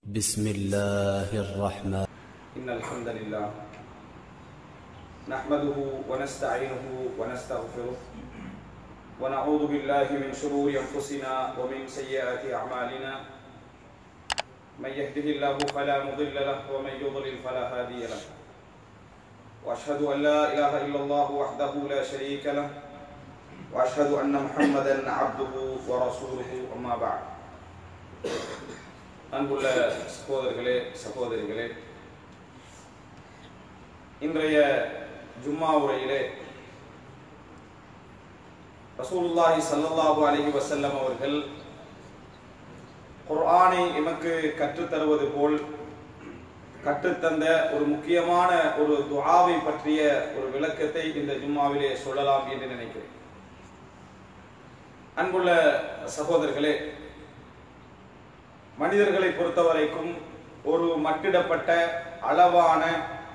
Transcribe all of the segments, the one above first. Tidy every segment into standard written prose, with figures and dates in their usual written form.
بسم الله الرحمن إن الحمد لله نحمده ونستعينه ونستغفره ونعوذ بالله من شرور أنفسنا ومن سيئات أعمالنا من يهده الله فلا مضل له ومن يضلل فلا هادي له وأشهد أن لا إله إلا الله وحده لا شريك له وأشهد أن محمدا عبده ورسوله أما بعد அன்புள்ள சகோதரர்களே சகோதரிகளே, இன்றைய ஜும்மா உரையிலே ரசூலுல்லாஹி ஸல்லல்லாஹு அலைஹி வஸல்லம் அவர்கள் குர்ஆனை எமக்கு கற்றுத்தருவது போல் கற்றுத்தந்த ஒரு முக்கியமான ஒரு துஆவை பற்றிய ஒரு விளக்கத்தை இந்த ஜும்மாவிலே சொல்லலாம் என்று நினைக்கிறேன். அன்புள்ள சகோதரர்களே, மனிதர்களை பொறுத்தவரைக்கும் ஒரு மட்டிடப்பட்ட அளவான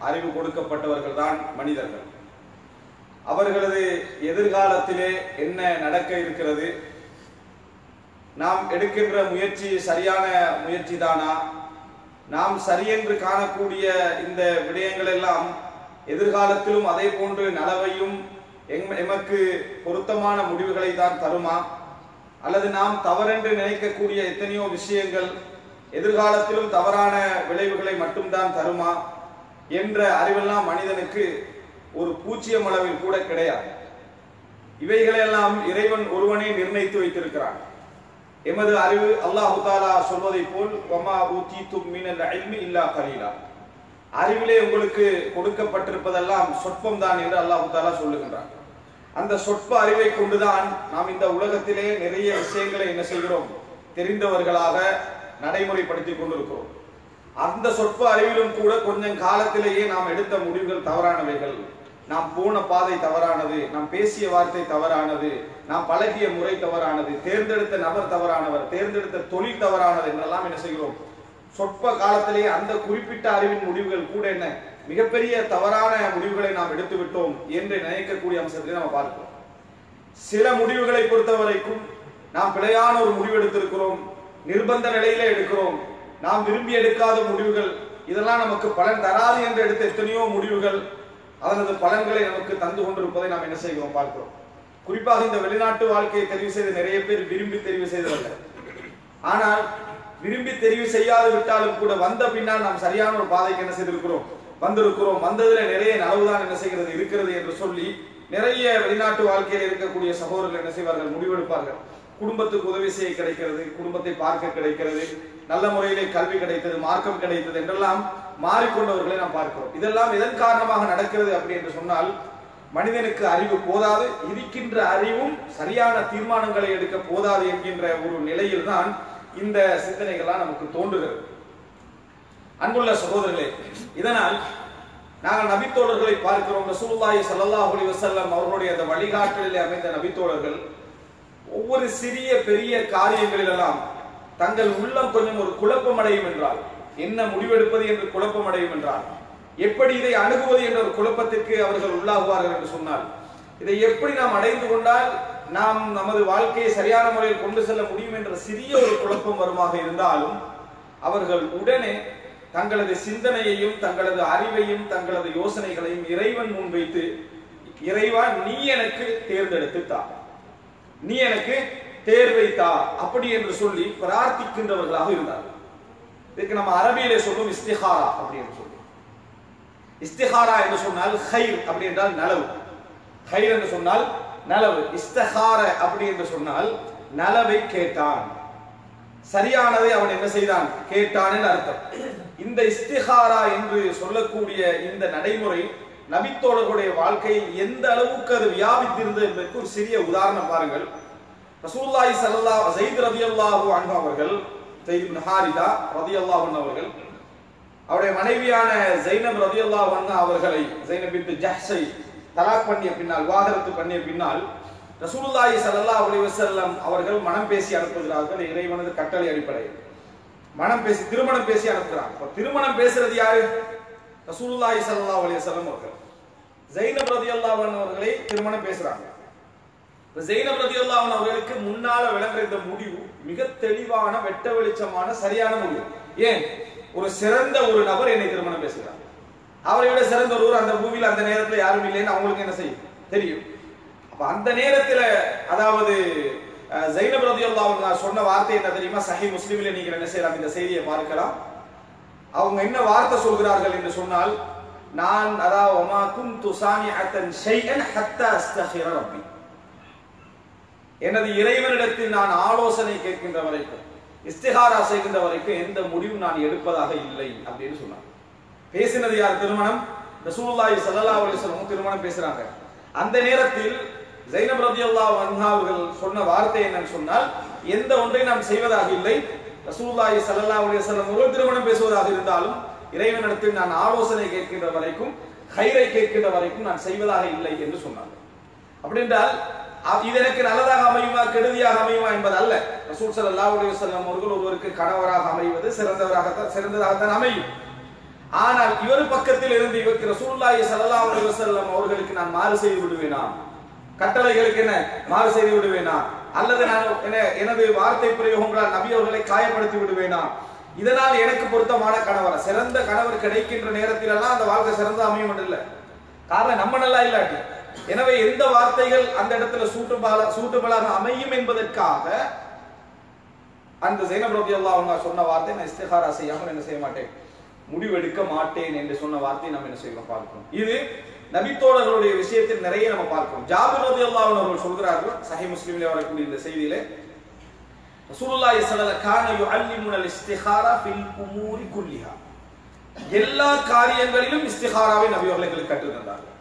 அறிவு கொடுக்கப்பட்டவர்கள் தான் மனிதர்கள். அவர்களது எதிர்காலத்திலே என்ன நடக்க இருக்கிறது, நாம் எடுக்கின்ற முயற்சி சரியான முயற்சி தானா, நாம் சரியென்று காணக்கூடிய இந்த விடயங்கள் எல்லாம் எதிர்காலத்திலும் அதே போன்று நலவையும் எமக்கு பொருத்தமான முடிவுகளை தான் தருமா, அல்லது நாம் தவறென்று நினைக்கக்கூடிய எத்தனையோ விஷயங்கள் எதிர்காலத்திலும் தவறான விளைவுகளை மட்டும்தான் தருமா என்ற அறிவெல்லாம் மனிதனுக்கு ஒரு பூச்சியம் அளவில் கூட கிடையாது. இவைகளெல்லாம் இறைவன் ஒருவனே நிர்ணயித்து வைத்திருக்கிறான். எமது அறிவு அல்லாஹு தஆலா சொல்வதை போல் வமா ஊதீதும் மினல் இல்மி இல்லா கலீலா, அறிவிலே உங்களுக்கு கொடுக்கப்பட்டிருப்பதெல்லாம் சொற்பம் தான் என்று அல்லாஹு தஆலா சொல்லுகின்றான். அந்த சொற்ப அறிவை கொண்டுதான் நாம் இந்த உலகத்திலே நிறைய விஷயங்களை என்ன செய்கிறோம், தெரிந்தவர்களாக நடைமுறைப்படுத்திக் கொண்டிருக்கிறோம். அந்த சொற்ப அறிவிலும் கூட கொஞ்சம் காலத்திலேயே நாம் எடுத்த முடிவுகள் தவறானவைகள், நாம் போன பாதை தவறானது, நாம் பேசிய வார்த்தை தவறானது, நாம் பழகிய முறை தவறானது, தேர்ந்தெடுத்த நபர் தவறானவர், தேர்ந்தெடுத்த தொழில் தவறானது என்றெல்லாம் என்ன செய்கிறோம், சொற்ப காலத்திலேயே அந்த குறிப்பிட்ட அறிவின் முடிவுகள் கூட என்ன மிகப்பெரிய தவறான முடிவுகளை நாம் எடுத்து விட்டோம் என்று நினைக்கக்கூடிய அம்சத்தை நம்ம பார்க்கிறோம். சில முடிவுகளை பொறுத்தவரைக்கும் நாம் பிழையான ஒரு முடிவு எடுத்திருக்கிறோம், நிர்பந்த நிலையில எடுக்கிறோம், நாம் விரும்பி எடுக்காத முடிவுகள், இதெல்லாம் நமக்கு பலன் தராது என்று எடுத்த எத்தனையோ முடிவுகள் அதனது பலன்களை நமக்கு தந்து கொண்டிருப்பதை நாம் என்ன செய்கிறோம் பார்க்கிறோம். குறிப்பாக இந்த வெளிநாட்டு வாழ்க்கையை தெரிவு செய்த நிறைய பேர் விரும்பி தெரிவு செய்தவர்கள். ஆனால் விரும்பி தெரிவு செய்யாது விட்டாலும் கூட வந்த பின்னால் நாம் சரியான ஒரு பாதைக்கு என்ன செய்திருக்கிறோம், வந்திருக்கிறோம், வந்ததுல நிறைய நலவுதான் என்ன செய்கிறது இருக்கிறது என்று சொல்லி நிறைய வெளிநாட்டு வாழ்க்கையில் இருக்கக்கூடிய சகோதரர்கள் என்ன செய்வார்கள், முடிவெடுப்பார்கள். குடும்பத்துக்கு உதவி செய்ய கிடைக்கிறது, குடும்பத்தை பார்க்க கிடைக்கிறது, நல்ல முறையிலே கல்வி கிடைத்தது, மார்க்கம் கிடைத்தது என்றெல்லாம் மாறிக்கொண்டவர்களை நாம் பார்க்கிறோம். இதெல்லாம் எதன் காரணமாக நடக்கிறது அப்படி என்று சொன்னால், மனிதனுக்கு அறிவு போதாது, இருக்கின்ற அறிவும் சரியான தீர்மானங்களை எடுக்க போதாது என்கின்ற ஒரு நிலையில் தான் இந்த சிந்தனைகள்லாம் நமக்கு தோன்றுகிறது. அன்புள்ள சகோதரர்களே, இதனால் நாங்கள் நபித்தோழர்களை பார்க்கிறோம். ரசூலுல்லாஹி ஸல்லல்லாஹு அலைஹி வஸல்லம் அவர்களுடைய அந்த வழிகாட்டலிலே அமைந்த நபித்தோழர்கள் ஒவ்வொரு சிறிய பெரிய காரியங்களிலெல்லாம் தங்கள் உள்ளம் கொஞ்சம் ஒரு குழப்பம் அடையும் என்றால், என்ன முடிவெடுப்பது என்று குழப்பம் அடையும் என்றால், எப்படி இதை அணுகுவது என்ற ஒரு குழப்பத்திற்கு அவர்கள் உள்ளாகுவார்கள் என்று சொன்னால், இதை எப்படி நாம் அடைந்து கொண்டால் நாம் நமது வாழ்க்கையை சரியான முறையில் கொண்டு செல்ல முடியும் என்ற சிறிய ஒரு குழப்பம் வருமாக இருந்தாலும் அவர்கள் உடனே தங்களது சிந்தனையையும் தங்களது அறிவையும் தங்களது யோசனைகளையும் இறைவன் முன் வைத்து, இறைவா நீ எனக்கு தேர்ந்தெடுத்து தா, நீ எனக்கு தேர்வைத்தா அப்படி என்று சொல்லி பிரார்த்திக்கின்றவர்களாக இருந்தார்கள். இதுக்கு நம்ம அரபியிலே சொல்லும் இஸ்திஹாரா அப்படி என்று சொல்லி. இஸ்திஹாரா என்று சொன்னால் ஹைர் அப்படி என்றால் நலவு, ஹைர் என்று சொன்னால் நலவு, இஸ்திஹார அப்படி என்று சொன்னால் நலவை கேட்டான், சரியானதை அவன் என்ன செய்தான் கேட்டான் என்று அர்த்தம். இந்த இஸ்திஹாரா என்று சொல்லக்கூடிய இந்த நடைமுறை நபித்தோழர்களுடைய வாழ்க்கையில் எந்த அளவுக்கு அது வியாபித்திருந்தது என்பதற்கு ஒரு சிறிய உதாரணம் பாருங்கள். ரசூலுல்லாஹி ஸல்லல்லாஹு ஸைத் ரலியல்லாஹு அன்ஹு அவர்கள், ஸைத் இப்னு ஹாரிதா ரலியல்லாஹு அன்ஹு அவர்கள் அவருடைய மனைவியான ஸைனப் ரலியல்லாஹு அன்ஹா அவர்களை, ஸைனப் பின்த் ஜஹ்ஷை தலாக் பண்ணிய பின்னால், விவாகரத்து பண்ணிய பின்னால் ரசூலுல்லாஹி ஸல்லல்லாஹு அலைஹி வஸல்லம் அவர்கள் மனம் பேசி அனுப்புகிறார்கள். இறைவனது கட்டளை அடிப்படையில் மனம் பேசி திருமணம் பேசி அனுப்புகிறாங்க. திருமணம் பேசுறது யாரு? ரசூலுல்லாஹி ஸல்லல்லாஹு அலைஹி வஸல்லம் அவர்கள் ஸைனப் ரலியல்லாஹு அன்ஹா அவர்களை திருமணம் பேசுறாங்க. ஸைனப் ரலியல்லாஹு அன்ஹா அவர்களுக்கு முன்னால விளங்குற இந்த முடிவு மிக தெளிவான வெட்ட வெளிச்சமான சரியான முடிவு. ஏன் ஒரு சிறந்த ஒரு நபர் என்னை திருமணம் பேசுகிறார், அவரை விட சிறந்த ஒருவர் அந்த பூமியில் அந்த நேரத்தில் யாரும் இல்லைன்னு அவங்களுக்கு என்ன செய்யும் தெரியும். அப்ப அந்த நேரத்தில் அதாவது ஜைனப் ரலியல்லாஹு அன்ஹா சொன்ன வார்த்தை என்ன தெரியுமா? சஹீஹ் முஸ்லிமில் நீங்கள் என்ன செய்யலாம், இந்த செய்தியை பார்க்கலாம். அவங்க என்ன வார்த்தை சொல்கிறார்கள் என்று சொன்னால், நான் அதாவது வமா குன்து சானிஅத்தன் ஷைஅன் ஹத்தா அஸ்தகிர ரப்பி, எனது இறைவனிடத்தில் நான் ஆலோசனை கேட்கின்ற வரைக்கும், இஸ்திகாரா செய்கின்ற வரைக்கும் எந்த முடிவும் நான் எடுப்பதாக இல்லை அப்படின்னு சொன்னாங்க. பேசினது யார்? திருமணம். ரசூலுல்லாஹி ஸல்லல்லாஹு அலைஹி வஸல்லம் திருமணம் பேசுறாங்க. அந்த நேரத்தில் ஜைனப் ரலியல்லாஹு அன்ஹா அவர்கள் சொன்ன வார்த்தை என்னன்னு சொன்னால், எந்த ஒன்றை நாம் செய்வதாக இல்லை. ரசூலுல்லாஹி ஸல்லல்லாஹு அலைஹி வஸல்லம் அவர்கள் திருமணம் பேசுவதாக இருந்தாலும் இறைவனிடத்தில் நான் ஆலோசனை கேட்கின்ற வரைக்கும், கைரை கேட்கின்ற வரைக்கும் நான் செய்வதாக இல்லை என்று சொன்னாங்க. அப்படி என்றால் இது எனக்கு நல்லதாக அமையுமா கெடுதியாக அமையுமா என்பது அல்ல. ரசூல் ஸல்லல்லாஹு அலைஹி வஸல்லம் அவர்கள் ஒருவருக்கு கணவராக அமைவது சிறந்ததாகத்தான் அமையும். ஆனால் இவர் பக்கத்தில் இருந்து இவருக்கு ரசூலுல்லாஹி ஸல்லல்லாஹு அலைஹி வஸல்லம் அவர்களுக்கு நான் மாறு செய்து விடுவேனா, கட்டளைகளுக்கு என்ன மாறு செய்து விடுவேனா, அல்லது நான் எனது வார்த்தை பிரயோகங்களால் நபி அவர்களை காயப்படுத்தி விடுவேனா, இதனால் எனக்கு பொருத்தமான கணவர் சிறந்த கணவர் கிடைக்கின்ற நேரத்தில் எல்லாம் அந்த வாழ்க்கை சிறந்த அமையும் இல்லை. காரணம் நம்ம நல்லா இல்லாட்டி. எனவே எந்த வார்த்தைகள் அந்த இடத்துல சூட்டபலாக அமையும் என்பதற்காக அந்த ஜைனப் ரலியல்லாஹு அன்ஹா சொன்ன வார்த்தை, நான் இஸ்திகாரா செய்யாமல் என்ன செய்ய மாட்டேன், முடிவெடுக்க மாட்டேன் என்று சொன்ன வார்த்தை நம்ம என்ன செய்யலாம் பார்க்கிறோம். இது நபித்தோழர்களுடைய விஷயத்தில் நிறைய நம்ம பார்க்கிறோம். ஜாபிர் ரலியல்லாஹு அன்ஹு அவர்கள் சொல்கிறார்கள், சஹீஹ் முஸ்லிமிலே வரக்கூடிய இந்த செய்தியிலே, ரசூலுல்லாஹி ஸல்லல்லாஹு அலைஹி வஸல்லம் கான யுஅல்லிமுனல் இஸ்திகாரா ஃபில் உமூரி குல்லிஹா, எல்லா காரியங்களிலும் இஸ்திகாராவை நபி அவர்கள் எங்களுக்கு கற்றுத் தந்தார்கள்.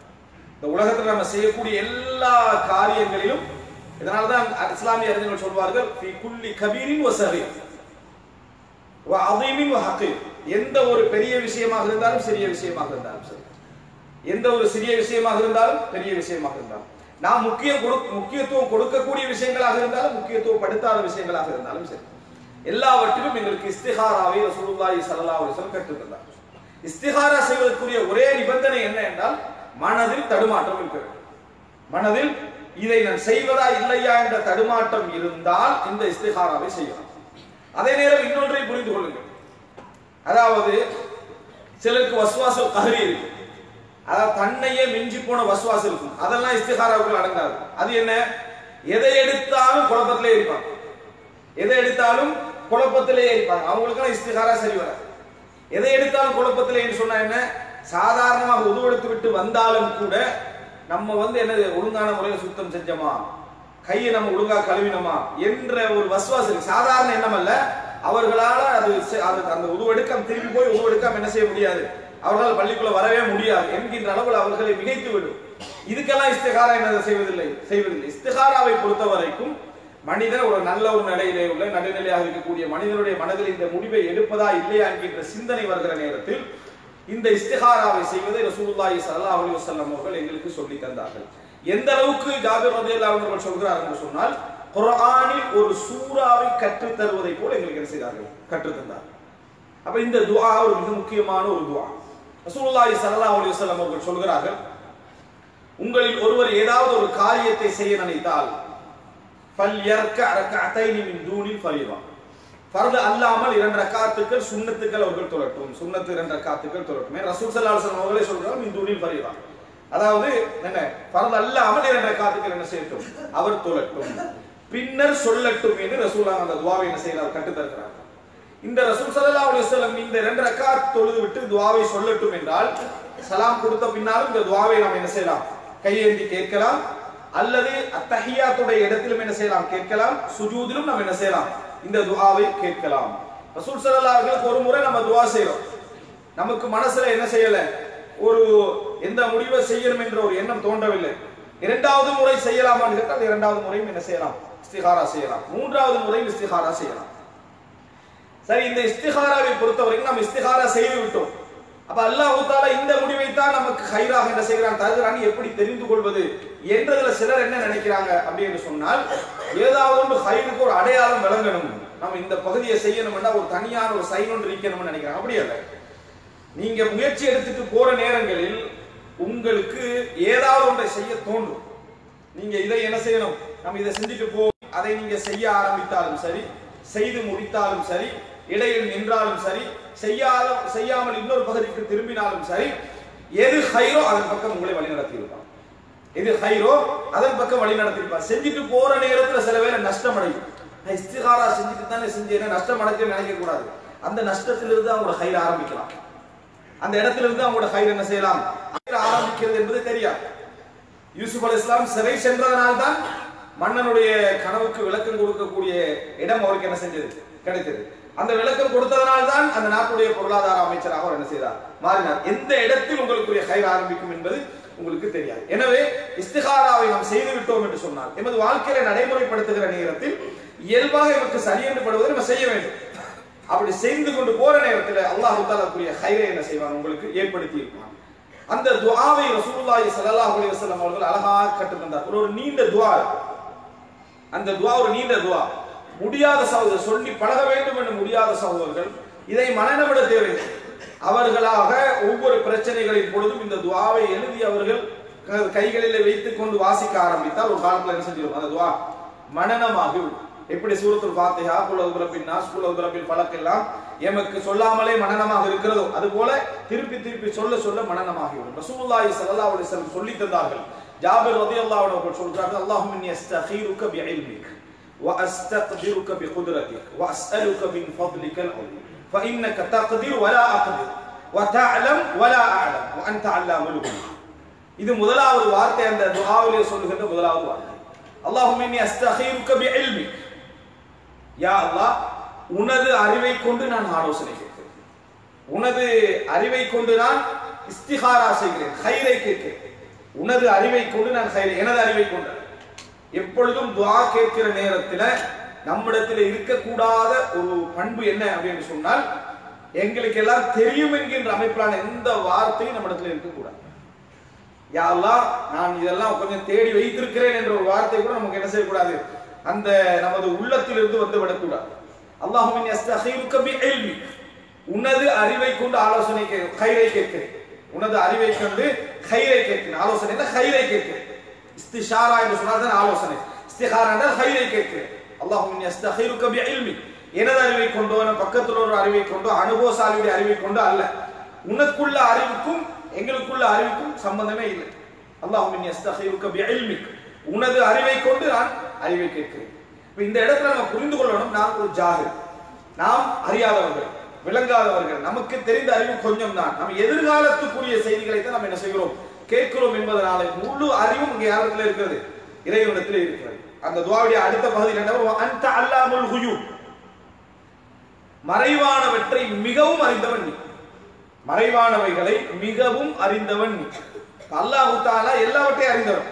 இந்த உலகத்தில் நம்ம செய்யக்கூடிய எல்லா காரியங்களிலும், இதனால்தான் இஸ்லாமிய அறிஞர்கள் சொல்வார்கள், ஃபி குல்லி கபீரின் வ ஸகீர் வ அதீமின் வ ஹகீர், எந்த ஒரு பெரிய விஷயமாக இருந்தாலும் சிறிய விஷயமாக இருந்தாலும் சரி, எந்த ஒரு சிறிய விஷயமாக இருந்தாலும் பெரிய விஷயமாக இருந்தாலும், நாம் முக்கியத்துவம் கொடுக்கக்கூடிய விஷயங்களாக இருந்தாலும் முக்கியத்துவம் படுத்தாத விஷயங்களாக இருந்தாலும் சரி, எல்லாவற்றிலும் எங்களுக்கு இஸ்திகாராவை ரசூலுல்லாஹி ஸல்லல்லாஹு அலைஹி வஸல்லம் கற்றுத் தந்தார்கள். இஸ்திகாரா செய்வதற்குரிய ஒரே நிபந்தனை என்ன என்றால், மனதில் தடுமாற்றம் இருக்கிறது. மனதில் இதை நான் செய்வதா இல்லையா என்ற தடுமாற்றம் இருந்தால் இந்த இஸ்திகாராவை செய்யலாம். அதே நேரம் இன்னொன்றை புரிந்து கொள்ளுங்கள், அதாவது சிலருக்கு வஸ்வாசல் கஹரி இருக்கு, அதாவது தன்னையே மிஞ்சி போன வஸ்வாஸ் இருக்கும், அதெல்லாம் இஸ்திகாராவுக்குள் அடங்காது. அது என்ன? எதை எடுத்தாலும் குழப்பத்திலே இருப்பாங்க, எதை எடுத்தாலும் குழப்பத்திலே இருப்பாங்க, அவங்களுக்கெல்லாம் இஸ்திகாரா சரி வராது. எதை எடுத்தாலும் குழப்பத்திலே சொன்னா என்ன, சாதாரணமாக உதுவெடுத்து விட்டு வந்தாலும் கூட நம்ம என்னது ஒழுங்கான முறையில் சுத்தம் செஞ்சோமா, கையை நம்ம ஒழுங்கா கழுவினோமா என்ற ஒரு வஸ்வாஸ் இருக்கு. சாதாரண எண்ணம் அல்ல, அவர்களால அது அந்த உதுவெடுக்கம் திரும்பி போய் உதுவெடுக்கம் என்ன செய்ய முடியாது, அவர்களால் பள்ளிக்குள்ள வரவே முடியாது என்கின்ற அளவில் அவர்களை மிகைத்து விடும். இதுக்கெல்லாம் இஸ்திகாரா என்ன செய்வதில்லை. இஸ்திகாராவை பொறுத்த வரைக்கும் மனிதன் ஒரு நல்ல ஒரு நிலையிலே உள்ள நடுநிலையாக இருக்கக்கூடிய மனிதனுடைய மனதில் இந்த முடிவை எடுப்பதா இல்லையா என்கின்ற சிந்தனை வருகிற நேரத்தில் இந்த இஸ்திகாராவை செய்வதை ரசூலுல்லாஹி ஸல்லல்லாஹு அலைஹி வஸல்லம் அவர்கள் எங்களுக்கு சொல்லி தந்தார்கள். எந்த அளவுக்கு ஜாபிர் ரலியல்லாஹு அன்ஹு அவர்கள் சொல்கிறார்கள் என்று சொன்னால், குர்ஆனில் ஒரு சூராவை கற்றுத் தருவதை போல எங்களுக்கு என்ன செய்தார்கள், கற்றுத் தந்தார்கள். அப்ப இந்த துஆ ஒரு மிக முக்கியமான ஒரு துஆ. ரசூலுல்லாஹி ஸல்லல்லாஹு அலைஹி வஸல்லம் அவர்கள் சொல்கிறார்கள், உங்களில் ஒருவர் ஏதாவது ஒரு காரியத்தை செய்ய நினைத்தால் ஃபல்யர்க ரக்அத்தைனி மின் தூனில் ஃபரீதா, ஃபர்து அல்லாமல் 2 ரக்காத்துக்கள் சுன்னத்துக்கள் அவர்கள் தொழட்டும், சுன்னத்து 2 ரக்காத்துக்கள் தொழட்டும். ரசூல் ஸல்லல்லாஹு அலைஹி வஸல்லம் அவர்களே சொல்றாங்க, மின் தூனில் ஃபரீதா, அதாவது என்ன, ஃபர்து அல்லாமல் 2 ரக்காத்துக்கள் என்ன செய்யட்டும், அவர் தொழட்டும், பின்னர் சொல்லட்டும் என்று ரசூலுல்லாஹ் அந்த துஆவை என்ன செய்யறார், கற்றுத் தருகிறார். இந்த ரசூல் ஸல்லல்லாஹு அலைஹி வஸல்லம் இந்த 2 ரக்காத் தொழுது விட்டு துஆவை சொல்லட்டும் என்றால், சலாம் கொடுத்த பின்னாலும் இந்த துஆவை நாம் என்ன செய்யலாம், கையேந்தி கேட்கலாம், அல்லது அத்தஹியாத்துடைய இடத்திலும் என்ன செய்யலாம், கேட்கலாம், சுஜூதிலும் நாம் என்ன செய்யலாம், இந்த துஆவை கேட்கலாம். ரசூல் ஸல்லல்லாஹு அலைஹி வஸல்லம் ஒரு முறை நம்ம துஆ செய்றோம், நமக்கு மனசுல என்ன செய்யல, ஒரு எந்த முடிவை செய்யணும் என்ற ஒரு எண்ணம் தோன்றவில்லை. 2வது முறை செய்யலாமான்னு கேட்டால் 2வது முறையும் என்ன செய்யலாம், இஸ்திகாரா செய்யலாம், 3வது முறையும் இஸ்திகாரா செய்யலாம். சரி, இந்த இஸ்திகாராவை பொறுத்தவரைக்கும் நாம் இஸ்திகாரா செய்து விட்டோம். அப்ப அல்லாஹ் தஆலா இந்த முடிவை தான் நமக்கு கைராக என்ன செய்கிறான், தருகிறான், எப்படி தெரிந்து கொள்வது என்றதுல சிலர் என்ன நினைக்கிறாங்க அப்படின்னு சொன்னால், ஏதாவது ஒன்று ஹைருக்கு ஒரு அடையாளம் விளங்கணும், நம்ம இந்த பகுதியை செய்யணும்னா ஒரு தனியான ஒரு சைன் ஒன்று இருக்கணும்னு நினைக்கிறாங்க. அப்படி அல்ல. நீங்க முயற்சி எடுத்துட்டு போற நேரங்களில் உங்களுக்கு ஏதாவது ஒன்றை செய்ய தோன்றும், நீங்க இதை என்ன செய்யணும், நம்ம இதை செஞ்சுட்டு போ, அதை நீங்க செய்ய ஆரம்பித்தாலும் சரி, செய்து முடித்தாலும் சரி, இடையில் நின்றாலும் சரி, செய்யாமல் இன்னொரு பகுதிக்கு திரும்பினாலும் சரி, எது ஹைரோ அதன் பக்கம் உங்களை வழி நடத்தியிருப்பான். எது ஹைரோ அதன் பக்கம் வழி நடத்தியிருப்பான். செஞ்சுட்டு போற நேரத்துல சில வேளை நஷ்டம் அடையும். நான் இஸ்திகாரா செஞ்சுட்டு தானே செஞ்சேன், நஷ்டம் அடைஞ்சு நினைக்க கூடாது. அந்த நஷ்டத்திலிருந்து அவங்களோட ஹைர் ஆரம்பிக்கலாம். அந்த இடத்திலிருந்து அவங்களோட ஹைர் என்ன செய்யலாம் ஆரம்பிக்கிறது என்பது தெரியாது. யூசுப் அலைஹிஸ்ஸலாம் சிறை சென்றதனால்தான் மன்னனுடைய கனவுக்கு விளக்கம் கொடுக்கக்கூடிய இடம் அவருக்கு என்ன செஞ்சது, கிடைத்தது. அந்த விளக்கம் கொடுத்ததனால்தான் அந்த நாட்டுடைய பொருளாதார அமைச்சராக அவர் என்ன செய்தார், மாறினார். எந்த இடத்தில் உங்களுக்குரிய ஹைர் ஆரம்பிக்கும் என்பது உங்களுக்கு தெரியாது. எனவே இஸ்திகாராவை நாம் செய்து விட்டோம் என்று சொன்னால் எமது வாழ்க்கையில நடைமுறைப்படுத்துகிற நேரத்தில் இயல்பாக நமக்கு சரி என்று படுவதை நம்ம செய்ய வேண்டும். அப்படி செய்து கொண்டு போற நேரத்தில் அல்லாஹ் தஆலாவுடைய ஹைரை என்ன செய்வான், உங்களுக்கு ஏற்படுத்தி இருப்பான். அந்த துஆவை ரசூலுல்லாஹி ஸல்லல்லாஹு அலைஹி வஸல்லம் அவர்கள் அழகாக கற்றுத் தந்தார். ஒரு நீண்ட துஆ. அந்த துஆ ஒரு நீண்ட துஆ. முடியாத சகோதரர், சொல்லி பழக வேண்டும் என்று முடியாத சகோதரர்கள் இதை மனநமிட தேவையில்லை. அவர்களாக ஒவ்வொரு பிரச்சனைகளின் பொழுதும் இந்த துஆவை எழுதி அவர்கள் கைகளில் வைத்துக் கொண்டு வாசிக்க ஆரம்பித்தால் ஒரு காலத்தில் என்ன செஞ்சிடும், அந்த துஆ மனனமாகி எப்படி சூரத்துல் ஃபாத்திஹா, குல் அஊது பிறப்பின் நாஸ், குல் அஊது பிறப்பில் ஃபலக் எல்லாம் எமக்கு சொல்லாமலே மனனமாக இருக்கிறதோ அதுபோல திருப்பி திருப்பி சொல்ல சொல்ல மனனமாகிவிடும். ரசூலுல்லாஹி ஸல்லல்லாஹு அலைஹி வஸல்லம் சொல்லி தந்தார்கள். ஜாபிர் ரலியல்லாஹு அன்ஹு அவர்கள் சொல்றார்கள், அல்லாஹும்ம இன்னி அஸ்தகீருக பிஇல்மிக் வ அஸ்தக்திருக பிகுத்ரதிக் வ அஸ்அலுக மின் ஃபضلிகல் அஸீம் ஃபஇன்னக தக்திரு வ லா அக்திர் வ தஅலம் வ லா அஅலம் வ அன்த அல்லாமுல் குயூப். இது முதலாவது வார்த்தை, அந்த துஆவிலே சொல்லுகின்ற முதலாவது வார்த்தை. அல்லாஹும்ம இன்னி அஸ்தகீருக பிஇல்மிக், யா அல்லாஹ் உனது அறிவை கொண்டு நான் ஆலோசனை கேட்கிறேன், உனது அறிவை கொண்டு நான் இஸ்திகாரா செய்கிறேன், ஹைரை கேட்கிறேன். உனது அறிவை கொண்டு நான் ஹைரை, எனது அறிவை கொண்டு. எப்பொழுதும் துஆ கேட்கிற நேரத்தில் நம்மிடத்தில் இருக்கக்கூடாத ஒரு பண்பு என்ன அப்படின்னு சொன்னால், எங்களுக்கு எல்லாம் தெரியும் என்கின்ற அமைப்பிலான எந்த வார்த்தையும் நம்மிடத்தில் இருக்கக்கூடாது. யா அல்லாஹ் நான் இதெல்லாம் கொஞ்சம் தேடி வைத்திருக்கிறேன் என்ற ஒரு வார்த்தை கூட நமக்கு என்ன செய்யக்கூடாது, அந்த நமது உள்ளத்திலிருந்து வந்து விடக்கூடாது. அல்லாஹும்ம இன்னி அஸ்தகீருக பிஇல்மிக், உனது அறிவை கொண்டு ஆலோசனை ஹைரை கேட்கிறேன், உனது அறிவை கொண்டு ஹைரை கேட்கிறேன். ஆலோசனை ஹைரை கேட்கிறேன். இஸ்திஷாரா என்று சொன்னால் ஆலோசனை, இஸ்திகாரா என்றால் ஹைரை கேட்கிறேன். அல்லாஹும்ம இன்னி அஸ்தகீருக பிஇல்மிக், எனது அறிவை கொண்டோ பக்கத்தில் ஒரு அறிவை கொண்டோ அனுபவசாலியுடைய அறிவை கொண்டோ அல்ல, உனக்குள்ள அறிவுக்கும் எங்களுக்குள்ள அறிவுக்கும் சம்பந்தமே இல்லை. அல்லாஹும்ம இன்னி அஸ்தகீருக பிஇல்மிக், உனது அறிவை கொண்டு நான் அறிவை கேட்கிறேன். இந்த இடத்துல நம்ம புரிந்து கொள்ளணும், நாம் ஒரு ஜாஹில், நாம் அறியாதவர்கள், விளங்காதவர்கள், நமக்கு தெரிந்த அறிவு கொஞ்சம் தான். நம்ம எதிர்காலத்துக்குரிய செய்திகளை தான் நம்ம என்ன செய்கிறோம், கேட்கிறோம் என்பதனால முழு அறிவும் இங்கே யாரிடத்துல இருக்கிறது, இறைவனிடத்தில் இருக்கிறது. அந்த துஆவுடைய அடுத்த பகுதியில் என்ன, அன்த அல்லாமுல் குயூப், மறைவானவற்றை மிகவும் அறிந்தவன் நீ, மறைவானவைகளை மிகவும் அறிந்தவன் நீ. அல்லாஹ் தஆலா எல்லாவற்றையும் அறிந்தவன்,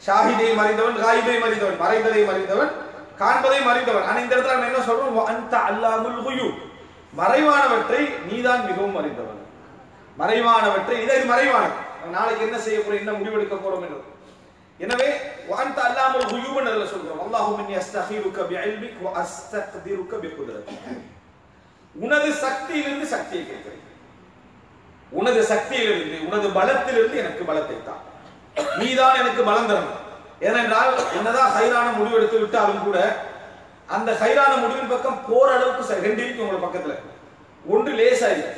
ஷாஹிதையும் அறிந்தவன், காயிபையும் அறிந்தவன், மறைந்ததையும் அறிந்தவன், காண்பதையும் அறிந்தவன். ஆனா இந்த இடத்துல நம்ம என்ன சொல்றோம், அன்த அல்லாமுல் குயூப், மறைவானவற்றை நீதான் மிகவும் அறிந்தவன். மறைவானவற்றை, இது மறைவானது, நாளைக்கு என்ன செய்ய போறோம், என்ன முடிவெடுக்க போறோம் என்று. எனவே அன்த அல்லாமுல் குயூப் என்று சொல்றோம். அல்லாஹும்ம இன்னி அஸ்தகீருக பிஇல்மிக் வ அஸ்தக்திருக பிகுத்ரதிக், உனது சக்தியிலிருந்து சக்தியை கேட்கிறேன், உனது சக்தியிலிருந்து உனது பலத்திலிருந்து எனக்கு பலத்தை தான், நீதான் எனக்கு பலம் தரணும். ஏனென்றால் என்னதான் ஹைரான முடிவு எடுத்து விட்டாலும் கூட அந்த ஹைரான முடிவின் பக்கம் போற அளவுக்கு ரெண்டு இருக்கு உங்களோட பக்கத்துல. ஒன்று லேசா இருக்கு,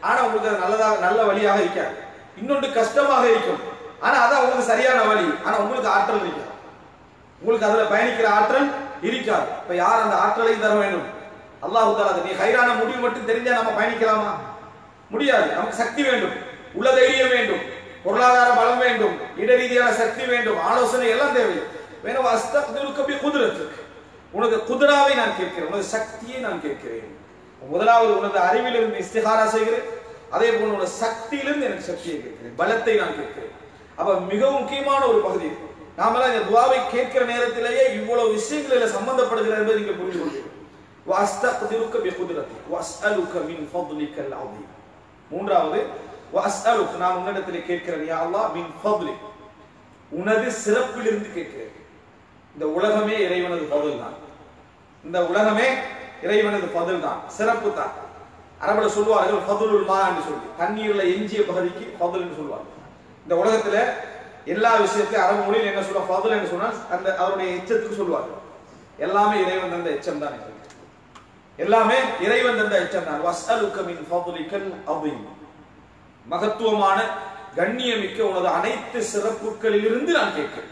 ஆனா உங்களுக்கு அது நல்ல வழியாக இருக்காது. இன்னொன்று கஷ்டமாக இருக்கும், ஆனா அதான் உங்களுக்கு சரியான வழி, ஆனா உங்களுக்கு ஆற்றல் இருக்காது, உங்களுக்கு அதுல பயணிக்கிற ஆற்றல் இருக்காது. இப்ப யார் அந்த ஆற்றலை தர வேண்டும், அல்லாஹ் தஆலா. நீ ஹைரான முடிவு மட்டும் தெரிஞ்சா நம்ம பயணிக்கலாமா, முடியாது. நமக்கு சக்தி வேண்டும், உள்ள தைரியம் வேண்டும், பொருளாதார பலம் வேண்டும், இட ரீதியான சக்தி வேண்டும், ஆலோசனை எல்லாம் தேவை. வேணும் அஸ்தக்திருக பிகுத்ரதிக், உனது குத்ராவை நான் கேட்கிறேன், உனது சக்தியை நான் கேட்கிறேன். முதலாவது உனது அறிவிலிருந்து இஸ்திகாரா செய்கிறேன், அதே போல உனது சக்தியிலிருந்து எனக்கு சக்தியை கேட்கிறேன், பலத்தை நான் கேட்கிறேன். அப்ப மிக முக்கியமான ஒரு பகுதி, நாமெல்லாம் இந்த துஆவை கேட்கிற நேரத்திலேயே இவ்வளவு விஷயங்களில் சம்பந்தப்படுகிறது என்பதை நீங்க புரிந்து கொள்வீர்கள். வஅஸ்தக்திருக பிகுத்ரதிக் வஅஸ்அலுக மின் ஃபضلிகல் அஸீம். மூன்றாவது வஅஸ்அலுக, நான் உன்னிடத்திலே கேட்கிறேன் யா அல்லாஹ், மின் ஃபضலிக், உனது சிறப்பிலிருந்து கேட்கிறேன். இந்த உலகமே இறைவனது ஃபضல் தான், இந்த உலகமே இறைவனது ஃபضல் தான், சிறப்பு தான். அரபுல சொல்வார்கள் ஃபضலுல் மா என்று சொல்லி, தண்ணீர்ல எஞ்சிய பகுதிக்கு ஃபضல் என்று சொல்வார்கள். இந்த உலகத்துல எல்லா விஷயத்தையும் அரபு மொழியில் என்ன சொல்ல, ஃபضல் என்று சொன்னால் அந்த அவருடைய எச்சத்துக்கு சொல்வார்கள். எல்லாமே இறைவன் தந்த எச்சம் தான். எல்லாமே இறைவன் தந்த எச்சம் தான். வஸ்அலுக மின் ஃபضலிகல் அஸீம், மகத்துவமான கண்ணியமிக்க உனது அனைத்து சிறப்புகளிலிருந்து நான் கேட்கிறேன்.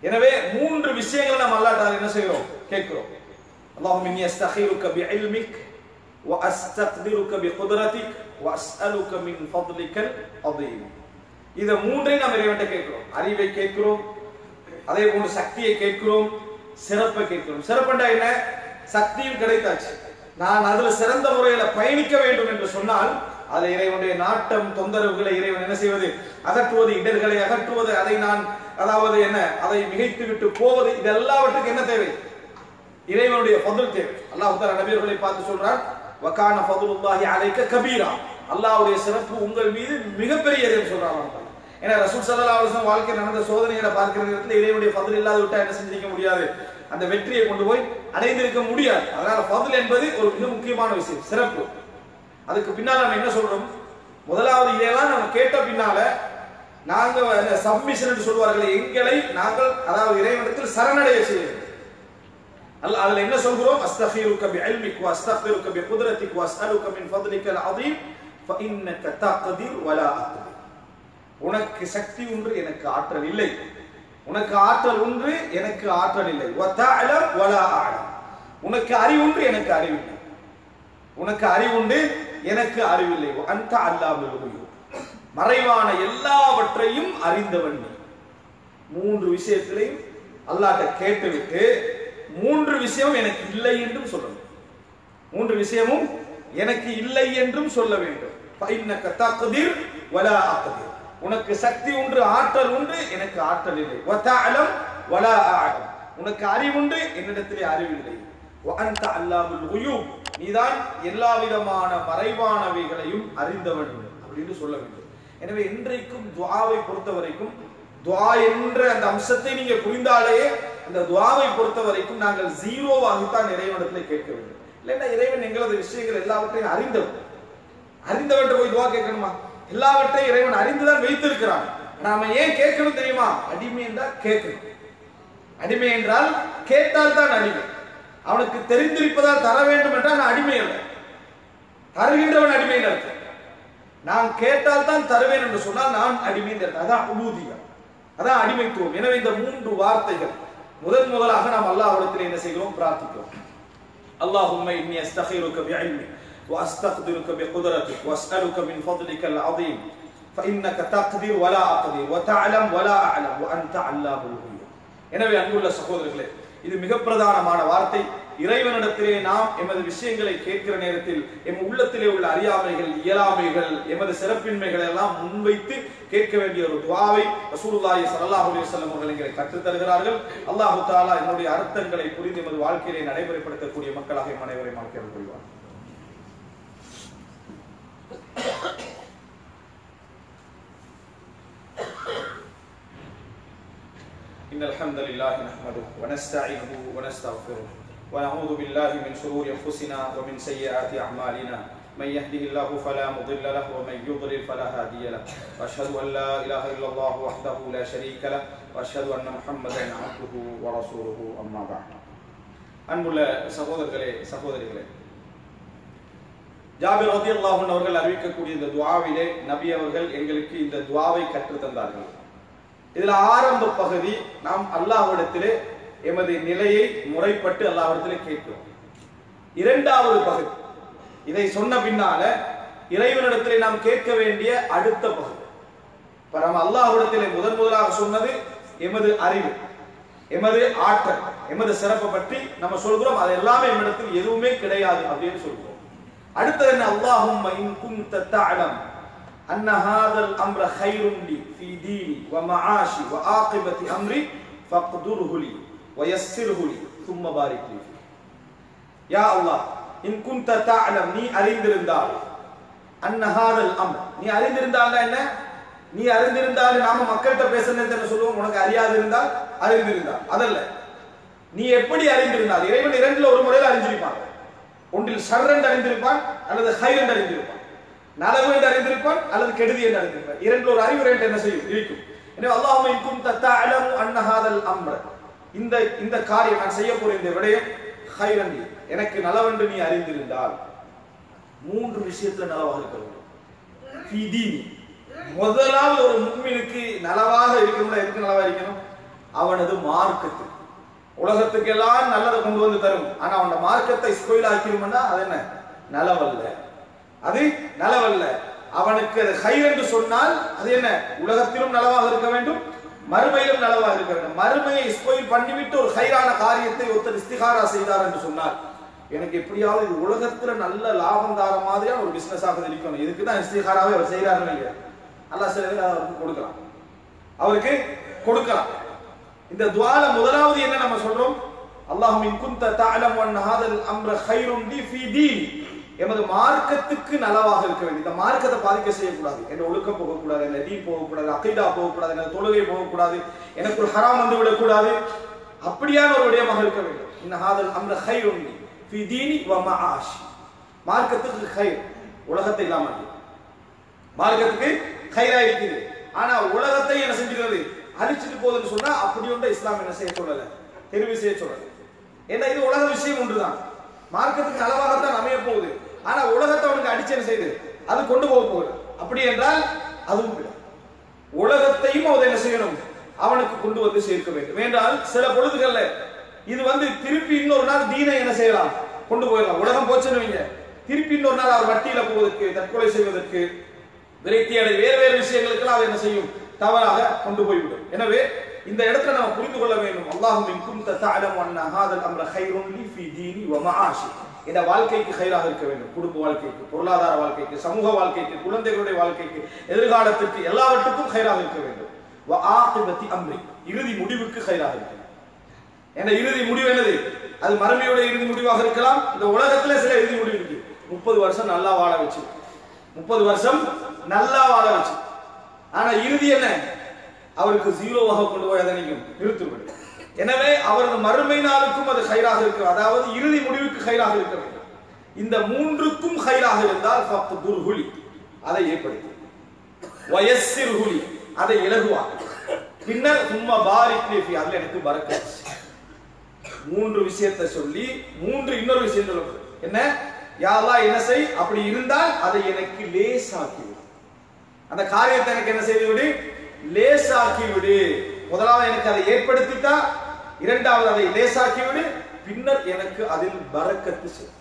எனவே மூன்று விஷயங்களை நாம் அல்லாஹ்விடம் என்ன செய்கிறோம்? கேட்கிறோம். அல்லாஹும்ம இன்னி அஸ்தகீருக பிஇல்மிக் வ அஸ்தக்திருக பிகுத்ரதிக் வ அஸ்அலுக மின் ஃபضலிகல் அஸீம். இத மூன்றையும் நாம் இறைவன்கிட்ட கேட்கிறோம். அறிவை கேட்கிறோம், அதே போன்று சக்தியை கேட்கிறோம், சிறப்பை கேட்கிறோம். சிறப்புண்டா என்ன? சக்தியும் கிடைத்தாச்சு, நான் அதுல சிறந்த முறையில பயணிக்க வேண்டும் என்று சொன்னால் அது இறைவனுடைய நாட்டம், தொந்தரவுகளை இறைவன் என்ன செய்வது? அகற்றுவது, இடர்களை அகற்றுவது, அதை நான் அதாவது என்ன அதை மிகைத்து விட்டு போவது, இது எல்லாவற்றுக்கும் என்ன தேவை? இறைவனுடைய ஃபضல் தேவை. அல்லாஹ் தஆலா நபியர்களை பார்த்து சொல்றார், வகான ஃபضலுல்லாஹி அலைக கபீரா, அல்லாஹ்வுடைய சிறப்பு உங்கள் மீது மிகப்பெரியது என்று சொல்றாங்க. ஏன்னா ரசூல் ஸல்லல்லாஹு அலைஹி வஸல்லம் வாழ்க்கையில் நடந்த சோதனைகளை பார்க்கிற நேரத்தில் இறைவனுடைய ஃபضல் இல்லாத விட்டா என்ன செஞ்சிருக்க முடியாது? அந்த வெற்றியை கொண்டு போய் அடைந்திருக்க முடியாது. அதனால ஃபضல் என்பது ஒரு மிக முக்கியமான விஷயம், சிறப்பு. அதுக்கு பின்னால நம்ம என்ன சொல்றோம்? முதலாவது இதெல்லாம் நம்ம கேட்ட பின்னால நாங்க சப்மிஷன் என்று சொல்வார்கள், எங்களை நாங்கள் அதாவது இறைவனிடத்தில் சரணடைய செய்யணும். அல்லாஹ் அதுல என்ன சொல்கிறோம்? அஸ்தகீருக பிஇல்மிக் வ அஸ்தக்திருக பிகுத்ரதிக் வ அஸ்அலுக மின் ஃபضலிகல் அஸீம் ஃபஇன்னக தக்திர் வ லா அக்திர். உனக்கு சக்தி ஒன்று, எனக்கு ஆற்றல் இல்லை. உனக்கு ஆற்றல் ஒன்று, எனக்கு ஆற்றல் இல்லை. வ தஅலம் வ லா அஅலம். உனக்கு அறிவு ஒன்று, எனக்கு அறிவில்லை. உனக்கு அறிவுண்டு, எனக்கு அறிவில்லை. அன்த அல்லாஹுல் குயூப், மறைவான எல்லாவற்றையும் அறிந்தவன் நீ. மூன்று விஷயத்திலையும் அல்லாஹ்ட்ட கேட்டுவிட்டு மூன்று விஷயம் எனக்கு இல்லை என்றும் சொல்லணும். மூன்று விஷயமும் எனக்கு இல்லை என்றும் சொல்ல வேண்டும். ஃபஇன்னக தக்திர் வ லா அக்திர். உனக்கு சக்தி ஒன்று, ஆற்றல் ஒன்று, எனக்கு ஆற்றல் இல்லை. வ தஅலம் வ லா அஅலம். உனக்கு அறிவுண்டு, என்னிடத்திலே அறிவில்லை. வ அன்த அல்லாஹுல் குயூப், நீதான் எல்லா விதமான மறைவானவைகளையும் அறிந்தவன் அப்படின்னு சொல்ல வேண்டும். எனவே இன்றைக்கும் துஆவை பொறுத்த வரைக்கும், துஆ என்ற அந்த அம்சத்தை நீங்க புரிந்தாலே அந்த துஆவை பொறுத்த வரைக்கும் நாங்கள் ஜீரோவாகத்தான் இறைவனிடத்தில் கேட்க வேண்டும். இல்லைன்னா இறைவன் எங்களது விஷயங்கள் எல்லாவற்றையும் அறிந்தவன் போய் துஆ கேட்கணுமா? எல்லாவற்றையும் இறைவன் அறிந்துதான் வைத்திருக்கிறான். நாம ஏன் கேட்கணும் தெரியுமா? அடிமை என்றால் கேட்கணும். அடிமை என்றால் கேட்டால் தான் அடிமை. அவனுக்கு தெரிந்திருப்பதால் தர வேண்டும் என்றால் நான் அடிமை அல்ல, தருகின்றவன் அடிமை என்று அர்த்தம். நான் கேட்டால் தான் தருவேன் என்று சொன்னால் நான் அடிமை என்று அர்த்தம். அதான் உபூதியம், அதான் அடிமைத்துவம். எனவே இந்த மூன்று வார்த்தைகள் முதலாக நாம் அல்லாஹ்விடத்தில் என்ன செய்கிறோம்? பிரார்த்திக்கிறோம். அல்லாஹும்ம இன்னி அஸ்தகீருக பிஇல்மிக் வ அஸ்தக்திருக பிகுத்ரதிக் வ அஸ்அலுக மின் ஃபضலிகல் அஸீம் ஃபஇன்னக தக்திர் வ லா அக்திர் வ தஅலம் வ லா அஅலம் வ அன்த அல்லாஹுல் குயூப். எனவே அன்புள்ள சகோதரர்களே, இது மிக பிரதானமான வார்த்தை. இறைவனிடத்திலே நாம் எமது விஷயங்களை கேட்கிற நேரத்தில் எம் உள்ளத்திலே உள்ள அறியாமைகள், இயலாமைகள், எமது சிறப்பின்மைகளை எல்லாம் முன்வைத்து கேட்க வேண்டிய ஒரு துஆவை ரசூலுல்லாஹி ஸல்லல்லாஹு அலைஹி வஸல்லம் அவர்கள் எங்களை கற்றுத் தருகிறார்கள். அல்லாஹ் தஆலா என்னுடைய அர்த்தங்களை புரிந்து எமது வாழ்க்கையிலே நடைமுறைப்படுத்தக்கூடிய மக்களாக எம் அனைவரையும் ஆக்கியருள் புரிவார். إن الحمد لله نحمده ونستعينه ونستغفره ونعوذ بالله من شرور أنفسنا ومن سيئات أعمالنا من يهده الله فلا مضل له ومن يضلل فلا هادي له وأشهد أن لا إله إلا الله وحده لا شريك له وأشهد أن محمدا عبده ورسوله أما بعد. அன்புள்ள சகோதரர்களே, சகோதரிகளே, ஜாபிர் ரலியல்லாஹு அன்ஹு அவர்கள் அறிவிக்கக்கூடிய இந்த துஆவிலே நபி அவர்கள் எங்களுக்கு இந்த துஆவை கற்றுத் தந்தார்கள். இதுல ஆரம்ப பகுதி நாம் அல்லாஹ்விடத்திலே எமது நிலையை முறைப்பட்டு அல்லாஹ்விடத்திலே கேட்கிறோம். இரண்டாவது பகுதி, இதை சொன்ன பின்னால இறைவனிடத்திலே நாம் கேட்க வேண்டிய அடுத்த பகுதி. இப்ப நம்ம அல்லாஹ்விடத்திலே முதலாக சொன்னது எமது அறிவு, எமது ஆற்றல், எமது சிறப்பை பற்றி நம்ம சொல்கிறோம். அது எல்லாமே எம்மிடத்தில் எதுவுமே கிடையாது அப்படின்னு சொல்கிறோம். அடுத்தது என்ன? அல்லாஹும்ம இன் குன்த தஅலம் أن هذا الأمر خير لي في ديني ومعاشي وعاقبة أمري فاقدره لي ويسره لي ثم بارك لي فيه. يا الله إن كنت تعلم, நீ அறிந்திருந்தால், أن هذا الأمر, நீ அறிந்திருந்தால் என்ன? நீ அறிந்திருந்தால் நாம மக்கள்கிட்ட பேசுறது என்ன சொல்லுவோம்? உனக்கு அறியாது இருந்தால் அறிந்திருந்தால் அதல்ல. நீ எப்படி அறிந்திருந்தால், இறைவன் இரண்டுல ஒரு முறையில் அறிஞ்சிருப்பான். ஒன்றில் ஷர் என்று அறிந்திருப்பான் அல்லது ஹைர் என்று அறிந்திருப்பான், நலவு என்று அறிந்திருப்பான் அல்லது கெடுதி என்று அறிந்திருப்பான். இரண்டு ஒரு அறிவு ரெண்டு என்ன செய்யும்? இருக்கும். எனவே அல்லாஹும்ம இன் குன்த தஅலமு அன்ன ஹாதல் அம்ர, இந்த காரியம் நான் செய்ய போற இந்த விடயம் ஹைரன், எனக்கு நலவென்று நீ அறிந்திருந்தால் 3 விஷயத்துல நலவாக இருக்க வேண்டும். முதலாவது ஒரு முஃமினுக்கு நலவாக இருக்கணும்னா எதுக்கு நலவா இருக்கணும்? அவனது மார்க்கத்துக்கு. உலகத்துக்கு எல்லாம் நல்லதை கொண்டு வந்து தரும், ஆனா அவனோட மார்க்கத்தை ஸ்பாயில் ஆக்கிரும்னா அது என்ன? நலவல்ல, அது நலவல்ல. அவனுக்கு அது ஹைர் என்று சொன்னால் அது என்ன? உலகத்திலும் நலவாக இருக்க வேண்டும், மறுமையிலும் நலவாக இருக்க வேண்டும். மறுமையை ஸ்பாயில் பண்ணிவிட்டு ஒரு ஹைரான காரியத்தை ஒருத்தர் இஸ்திகாரா செய்தார் என்று சொன்னார், எனக்கு எப்படியாவது இது உலகத்துல நல்ல லாபம் தார மாதிரியான ஒரு பிசினஸ் ஆக இருக்கணும், இதுக்குதான் இஸ்திகாராவே அவர் செய்யறாருன்னு அல்லாஹ் சில பேர் அவருக்கு கொடுக்கலாம், அவருக்கு கொடுக்கலாம். இந்த துஆல முதலாவது என்ன நம்ம சொல்றோம்? அல்லாஹும் இன் குன்த தஅலமு அன் ஹாதல் அம்ர கைருன் லி ஃபீ தீனி, எமது மார்க்கத்துக்கு நலவாக இருக்க வேண்டும். இந்த மார்க்கத்தை பாதிக்க செய்யக்கூடாது, என் ஒழுக்கம் போகக்கூடாது, என் தீன் போகக்கூடாது, அகீதா போகக்கூடாது, என் தொழுகை போகக்கூடாது, எனக்கு ஒரு ஹராம் வந்து விடக்கூடாது, அப்படியான ஒரு விடயமாக இருக்க வேண்டும். இன் ஹாதல் அம்ர கைருன் லி ஃபீ தீனி வ மஆஷி, மார்க்கத்துக்கு கைர், உலகத்தை இல்லாம மார்க்கத்துக்கு கைரா இருக்குது. ஆனா உலகத்தை என்ன செஞ்சுக்கிறது? அழிச்சிட்டு போகுதுன்னு சொன்னா அப்படி ஒன்று இஸ்லாம் என்ன செய்ய சொல்லல, தெரிவு செய்ய சொல்லல. ஏன்னா இது உலக விஷயம் ஒன்றுதான், மார்க்கத்துக்கு நலவாகத்தான் அமைய போகுது. ஆனா உலகத்தை அவனுக்கு அடிச்சு என்ன செய்யுது? அது கொண்டு போக போகுது. அப்படி என்றால் அதுவும் இல்லை. உலகத்தையும் அவன் என்ன செய்யணும்? அவனுக்கு கொண்டு வந்து சேர்க்க வேண்டும். என்றால் சில பொழுதுகள்ல இது வந்து திருப்பி இன்னொரு நாள் தீனை என்ன செய்யலாம்? கொண்டு போயிடலாம். உலகம் போச்சுன்னு வைங்க, திருப்பி இன்னொரு நாள் அவர் வட்டியில போவதற்கு, தற்கொலை செய்வதற்கு, விரக்தியடை வேறு வேறு விஷயங்களுக்கெல்லாம் அதை என்ன செய்யும்? தவறாக கொண்டு போய்விடும். எனவே இந்த இடத்துல நம்ம புரிந்து கொள்ள வேண்டும், அல்லாஹும் இன் குன்த தஅலமு அன்ன ஹாதல் அம்ர கைருன் லி ஃபீ தீனி வ மஆஷி, இந்த வாழ்க்கைக்கு கைராக இருக்க வேண்டும். குடும்ப வாழ்க்கைக்கு, பொருளாதார வாழ்க்கைக்கு, சமூக வாழ்க்கைக்கு, குழந்தைகளுடைய வாழ்க்கைக்கு, எதிர்காலத்திற்கு, எல்லாவற்றுக்கும் கைராக இருக்க வேண்டும். வ ஆகிபதி அம்ரி, இறுதி முடிவுக்கு கைராக இருக்க வேண்டும். ஏன்னா இறுதி முடிவு என்னது? அது மறுமையோட இறுதி முடிவாக இருக்கலாம். இந்த உலகத்துல சில இறுதி முடிவு இருக்கு. 30 வருஷம் நல்லா வாழ வச்சு, 30 வருஷம் நல்லா வாழ வச்சு, ஆனா இறுதி என்ன? அவருக்கு ஜீரோவாக கொண்டு போய் அதை நீங்கள் நிறுத்திவிடும். எனவே அவரது மறுமை நாளுக்கும் அது ஹைராக இருக்க, அதாவது இறுதி முடிவுக்கு ஹைராக இருக்க வேண்டும். இந்த 3க்கும் ஹைராக இருந்தால் ஃபக்துர்ஹுலி, அதை ஏற்படுத்தி, வயஸ்ஸிர்ஹுலி, அதை இலகுவாக்கு, பின்னர் சும்மா பாரிக் லி ஃபீ, அதுல எனக்கு பரக்கத். 3 விஷயத்தை சொல்லி 3 இன்னொரு விஷயம் சொல்லுது. என்ன? யா அல்லாஹ் என்ன செய், அப்படி இருந்தால் அதை எனக்கு லேசாக்கி விடு, அந்த காரியத்தை எனக்கு என்ன செய்து விடு? லேசாக்கி விடு. முதலாவது எனக்கு அதை ஏற்படுத்திட்டா, இரண்டாவது அதை லேசாக்கி விடு, பின்னர் எனக்கு அதில் பரக்கத்து செய்,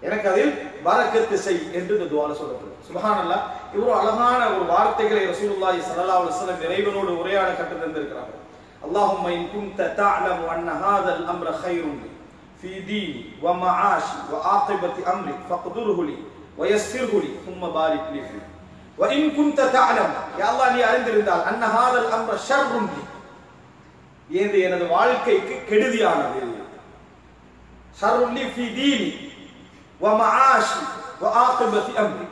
எனக்கு அதில் பரக்கத்து செய் என்று இந்த துஆல சொல்லப்படுது. சுப்ஹானல்லாஹ், இவ்வளவு அழகான ஒரு வார்த்தைகளை ரசூலுல்லாஹி ஸல்லல்லாஹு அலைஹி வஸல்லம் இறைவனோடு உரையாட கற்றுத் தந்திருக்கிறார்கள். அல்லாஹும்ம இன் குன்த தஅலமு அன்ன ஹாதல் அம்ர கைருன் லி ஃபீ தீனி வ மஆஷி வ ஆகிபதி அம்ரி ஃபக்துர்ஹு லி வ யஸ்ஸிர்ஹு லி ثم பாரிக் லி ஃபீ வ இன் குன்த தஅலம், யா அல்லாஹ் நீ அறிந்திருந்தால், அன்ன ஹாதல் அம்ர ஷர்ருன் லி, இது எனது வாழ்க்கைக்கு கெடுதியானது, ஷர்ருன் லி ஃபீ தீனி வ மஆஷி வ ஆகிபதி அம்ரி,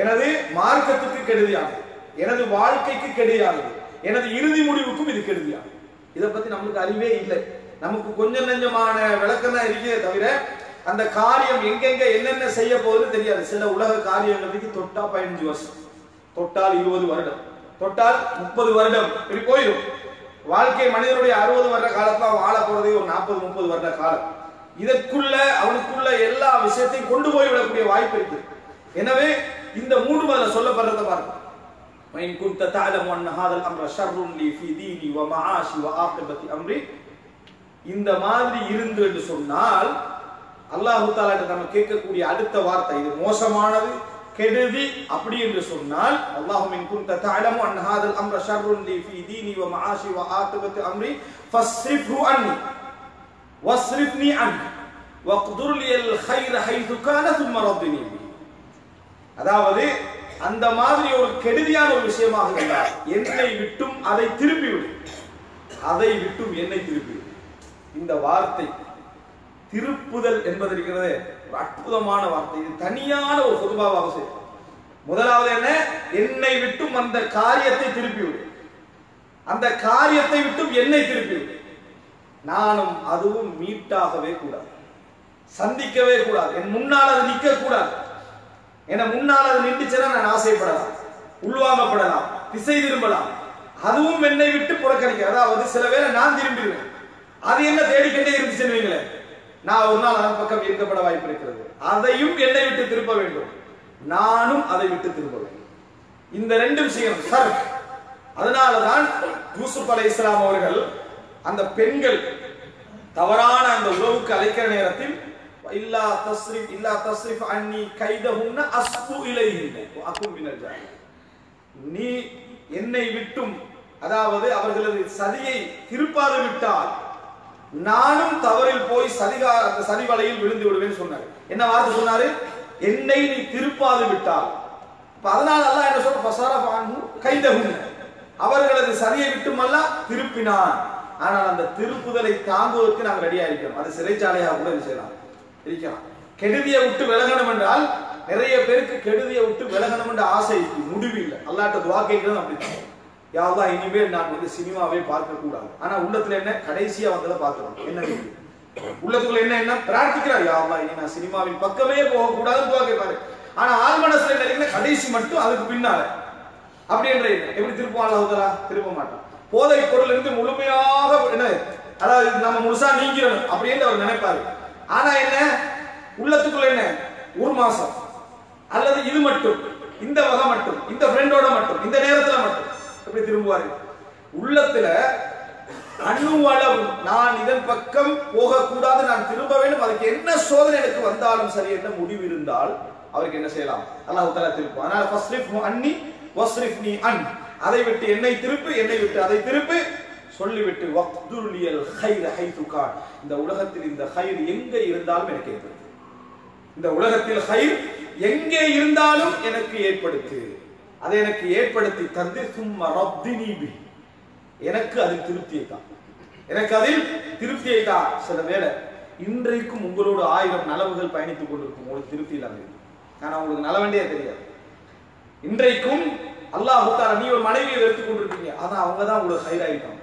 எனது மார்க்கத்துக்கு கெடுதியானது, எனது வாழ்க்கைக்கு கெடுதியானது, எனது இறுதி முடிவுக்கும் இது கெடுதியானது. இதை பத்தி நமக்கு அறிவே இல்லை. நமக்கு கொஞ்சம் நெஞ்சமான விளக்கம் தான் இருக்கே தவிர அந்த காரியம் எங்கெங்க என்னென்ன செய்ய போகுதுன்னு தெரியாது. சில உலக காரியங்களுக்கு தொட்டா 15 வருஷம், தொட்டால் 20 வருடம், தொட்டால் 30 வருடம், இப்படி போயிடும். வாழ்க்கை மனிதனுடைய 60 வருட காலத்துல அவன் வாழ போறதே ஒரு 40-30 வருட காலம். இதற்குள்ள அவனுக்குள்ள எல்லா விஷயத்தையும் கொண்டு போய் விடக்கூடிய வாய்ப்பு இருக்கு. எனவே இந்த 3 முதல்ல சொல்லப்படுறத பாருங்க. وَإِن كُنْتَ تَعْلَمُ أَنَّ هَذَا الْأَمْرَ شَرٌّ لِي فِي دِينِي وَمَعَاشِي وَعَاقِبَةِ أَمْرِي, இந்த மாதிரி இருந்து என்று சொன்னால் அல்லாஹ் தஆலா நம்ம கேட்கக்கூடிய அடுத்த வார்த்தை, இது மோசமானது, கெடுதி அப்படி என்று சொன்னால், அல்லாஹும்ம இன் குன்த தஅலமு அன் ஹாதல் அம்ர ஷர்ருன் லி ஃபீ தீனி வ மஆஷி வ ஆகிபத்தி அம்ரி ஃபஸ்ரிஃப்ஹு அன்னி வஸ்ரிஃப்னி அன்ஹு வக்துர் லி அல் கைர ஹைது கான ثم ரத்தினி. அதாவது அந்த மாதிரி ஒரு கெடுதியான ஒரு விஷயமாக இருந்தால் என்னை விட்டும் அதை திருப்பி விடு, அதை விட்டும் என்னை திருப்பி விடு. இந்த வார்த்தை திருப்புதல் என்பது இருக்கிறது ஒரு அற்புதமான வார்த்தை. இது தனியான ஒரு பொதுவாக செய்யும். முதலாவது என்ன? என்னை விட்டும் அந்த காரியத்தை திருப்பி விடு, அந்த காரியத்தை விட்டும் என்னை திருப்பி விடு. நானும் அதுவும் மீட்டாகவே கூடாது, சந்திக்கவே கூடாது, என் முன்னால் அது நிற்க கூடாது. என முன்னால் அது நின்றுச்சுன்னா நான் ஆசைப்படலாம், உள்வாங்கப்படலாம், திசை திரும்பலாம். அதுவும் என்னை விட்டு புறக்கணிக்க, அதாவது சில வேளை நான் திரும்பிடுவேன், அது என்ன தேடிக்கொண்டே இருந்துச்சுன்னு வைங்களேன், நான் ஒரு நாள் அதன் பக்கம் ஈர்க்கப்பட வாய்ப்பு இருக்கிறது. அதையும் என்னை விட்டு திருப்ப வேண்டும், நானும் அதை விட்டு திரும்ப வேண்டும். இந்த ரெண்டு விஷயம் சார். அதனாலதான் யூசுப் அலைஹிஸ்ஸலாம் அவர்கள் அந்த பெண்கள் தவறான அந்த உறவுக்கு அழைக்கிற நேரத்தில் இல்லா தஸ்ரிஃப் அன்னி கைதஹுன்ன அஸ்பு இலைஹின்ன வ அகும் மினல் ஜாஹில், நீ என்னை விட்டும், அதாவது அவர்களது சதியை திருப்பாது விட்டால் நானும் தவறில் போய் அந்த சதி வலையில் விழுந்து விடுவேன் சொன்னார். என்ன வார்த்தை சொன்னாரு? என்னை நீ திருப்பாது விட்டால். அதனால அல்லாஹ் என்ன சொல்ற? ஃபஸரஃப அன்ஹு கைதஹுன்ன, அவர்களது சதியை விட்டும் அல்லாஹ் திருப்பினான். ஆனால் அந்த திருப்புதலை தாங்குவதற்கு நாங்கள் ரெடியா இருக்கிறோம். அது சிறைச்சாலையாக கூட செய்யலாம், இருக்கலாம். கெடுதியை விட்டு விலகணும் என்றால் நிறைய பேருக்கு கெடுதியை விட்டு விலகணும் என்ற ஆசை முடிவு இல்லை. அல்லாஹ்ட்ட துஆ கேட்கிறது அப்படித்தான். யா அல்லாஹ், இனிமேல் நான் சினிமாவே பார்க்க கூடாது. ஆனா உள்ளத்துல என்ன? கடைசியா வந்ததை பார்க்கிறோம். என்ன உள்ளத்துக்குள்ள என்ன பிரார்த்திக்கிறார்? யா அல்லாஹ், இனி நான் சினிமாவின் பக்கமே போக கூடாதுன்னு துஆ கேட்பாரு. ஆனா ஆள் மனசுல என்ன இருக்குன்னா கடைசி மட்டும் அதுக்கு பின்னால அப்படி என்ற எப்படி திருப்பம்? அல்லாஹ் தஆலா திருப்ப மாட்டான். போதை பொருள் இருந்து முழுமையாக என்ன, அதாவது நம்ம முழுசா நீங்கிறோம் அப்படின்னு அவர் நினைப்பாரு. ஆனா என்ன உள்ளத்துக்குள்ள என்ன? ஒரு மாசம் அல்லது இது மட்டும், இந்த வகை மட்டும், இந்த ஃப்ரெண்டோட மட்டும், இந்த நேரத்துல மட்டும் எப்படி திரும்புவாரு? உள்ளத்துல அணுவளவு நான் இதன் பக்கம் போகக்கூடாது, நான் திரும்ப வேண்டும், அதுக்கு என்ன சோதனை எனக்கு வந்தாலும் சரி என்ன முடிவு இருந்தால் அவருக்கு என்ன செய்யலாம்? அல்லாஹ் தஆலா திருப்பும். அதனால ஃபஸ்ரிஃப்ஹு அன்னி வஸ்ரிஃப்னி அன், அதை விட்டு என்னை திருப்பு, என்னை விட்டு அதை திருப்பு சொல்லிவிட்டு வக்துலியல் கைர ஹைது கான், இந்த உலகத்தில் இந்த கைர் எங்கே இருந்தாலும் எனக்கு ஏற்படுத்து, இந்த உலகத்தில் கைர் எங்கே இருந்தாலும் எனக்கு ஏற்படுத்து, அதை எனக்கு ஏற்படுத்தி தந்து சும்மா ரப்பினி பி, எனக்கு அதில் திருப்தியை தான், எனக்கு அதில் திருப்தியை தான். சில வேளை இன்றைக்கும் உங்களோட 1000 நலவுகள் பயணித்துக் கொண்டிருக்கும், உங்களுக்கு திருப்தி இல்லாமல் இருக்கும். ஆனா உங்களுக்கு நலவண்டியே தெரியாது. இன்றைக்கும் அல்லாஹ் தஆலா, நீ ஒரு மனைவியை வெறுத்துக் கொண்டிருக்கீங்க, அதான் அவங்க தான் உங்களுக்கு ஹைராயிருக்கும்,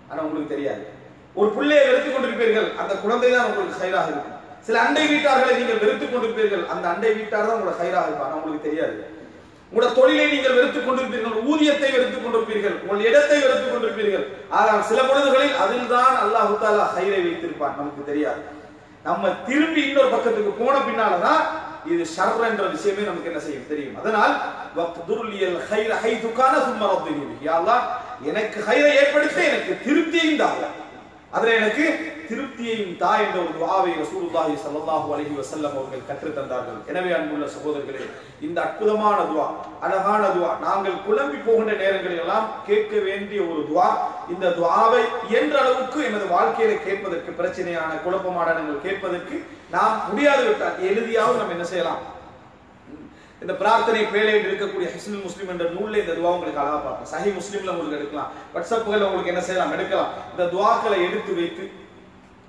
ஆனா உங்களுக்கு தெரியாது. ஒரு பிள்ளையை வெறுத்துக் கொண்டிருப்பீர்கள், அந்த குழந்தை தான் உங்களுக்கு ஹைராக இருக்கும். சில அண்டை வீட்டார்களை நீங்கள் வெறுத்துக் கொண்டிருப்பீர்கள், அந்த அண்டை வீட்டார் தான் உங்களுக்கு ஹைராக இருக்கும், ஆனா உங்களுக்கு தெரியாது. உங்களோட தொழிலை நீங்கள் வெறுத்துக் கொண்டிருப்பீர்கள், ஊதியத்தை வெறுத்துக் கொண்டிருப்பீர்கள், உங்கள் இடத்தை வெறுத்துக் கொண்டிருப்பீர்கள், ஆனால் சில பொழுதுகளில் அதில் தான் அல்லாஹ் தஆலா ஹைரை வைத்திருப்பான், நமக்கு தெரியாது. நம்ம திரும்பி இன்னொரு பக்கத்துக்கு போன பின்னாலதான் இது ஷர் என்ற விஷயமே நமக்கு என்ன செய்யும் தெரியும். அதனால் வக்துலியல் கைர ஹைது கான சும்ம ரப்பினி பி, யா அல்லாஹ், எனக்கு ஹைரை ஏற்படுத்தி எனக்கு திருப்தியும் தா, அதுல எனக்கு திருப்தியையும் தா என்ற ஒரு துஆவை ரசூலுல்லாஹி ஸல்லல்லாஹு அலைஹி வஸல்லம் அவர்கள் கற்றுத் தந்தார்கள். எனவே அன்புள்ள சகோதரர்களே, இந்த அற்புதமான துஆ, அழகான துஆ, நாங்கள் குழம்பி போகின்ற நேரங்களில் எல்லாம் கேட்க வேண்டிய ஒரு துஆ. இந்த துஆவை இயன்ற அளவுக்கு எமது வாழ்க்கையில கேட்பதற்கு, பிரச்சனையான குழப்பமான நீங்கள் கேட்பதற்கு நாம் முடியாது விட்டால் எழுதியாவது நம்ம என்ன செய்யலாம்? இந்த பிரார்த்தனை பேழையில் இருக்கக்கூடிய ஹிஸ்னுல் முஸ்லிம் என்ற நூல்ல இந்த துஆ உங்களுக்கு அழகா பார்க்கலாம். சஹீஹ் முஸ்லிம்ல உங்களுக்கு எடுக்கலாம், வாட்ஸ்அப்ல உங்களுக்கு என்ன செய்யலாம்? எடுக்கலாம். இந்த துஆக்களை எடுத்து வைத்து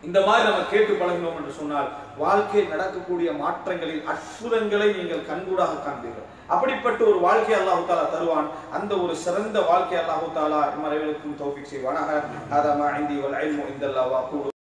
இந்த மாதிரி நம்ம கேட்டு பழகினோம் என்று சொன்னால் வாழ்க்கையில் நடக்கக்கூடிய மாற்றங்களில் அற்புதங்களை நீங்கள் கண்கூடாக காண்பீர்கள். அப்படிப்பட்ட ஒரு வாழ்க்கை அல்லாஹ் தஆலா தருவான். அந்த ஒரு சிறந்த வாழ்க்கை அல்லாஹ் தஆலா நம் அனைவருக்கும் தௌஃபீக் செய்வானாக. ஹதா மா இன்தி வல் இல்மு இன்தல்லாஹ் வ அகூலு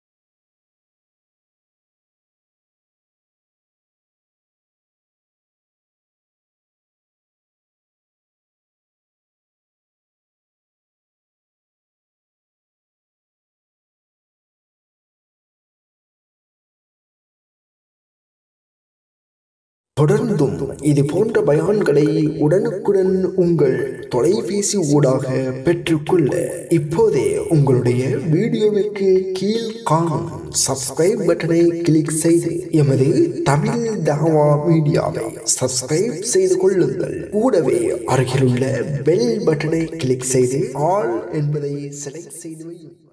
தொடர்ந்தும் இது போன்ற பயான்களை உடனுக்குடன் உங்கள் தொலைபேசி ஊடாக பெற்றுக்கொள்ள இப்போதே உங்களுடைய வீடியோவிற்கு கீழ் காணும் சப்ஸ்கிரைப் பட்டனை கிளிக் செய்து எமது தமிழ் தாவா மீடியாவை சப்ஸ்கிரைப் செய்து கொள்ளுங்கள். கூடவே அருகிலுள்ள பெல் பட்டனை கிளிக் செய்து ஆல் என்பதை செலக்ட் செய்து வையுங்கள்.